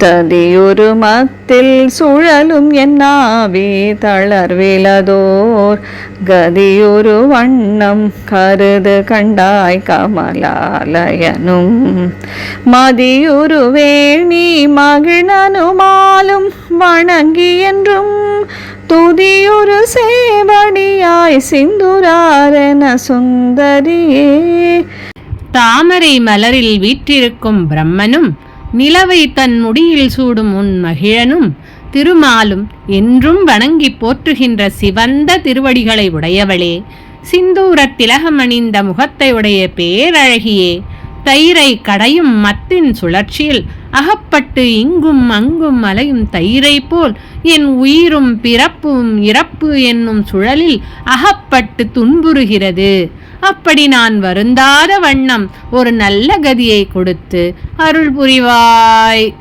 ததியொரு மத்தில் சுழலும் என்னாவே தளர்விலதோர் கதியொரு வண்ணம் கருது கண்டாய் கமலாலயனும் மதியுரு வேணி மகிழ்நனுமாலும் வணங்கி என்றும் துதியுரு சேவடியாய் சிந்துராரென சுந்தரியே. தாமரை மலரில் வீற்றிருக்கும் பிரம்மனும் நிலவை தன் முடியில் சூடும் உன் மகிழனும் திருமாலும் என்றும் வணங்கி போற்றுகின்ற சிவந்த திருவடிகளை உடையவளே, சிந்தூரத் திலகம் அணிந்த முகத்தை உடைய பேரழகியே, தயிரை கடையும் மத்தின் சுழற்சியில் அகப்பட்டு இங்கும் அங்கும் அலையும் தயிரை போல் என் உயிரும் பிறப்பும் இறப்பு என்னும் சுழலில் அகப்பட்டு துன்புறுகிறது. அப்படி நான் வருந்தாத வண்ணம் ஒரு நல்ல கதியை கொடுத்து அருள் புரிவாய்.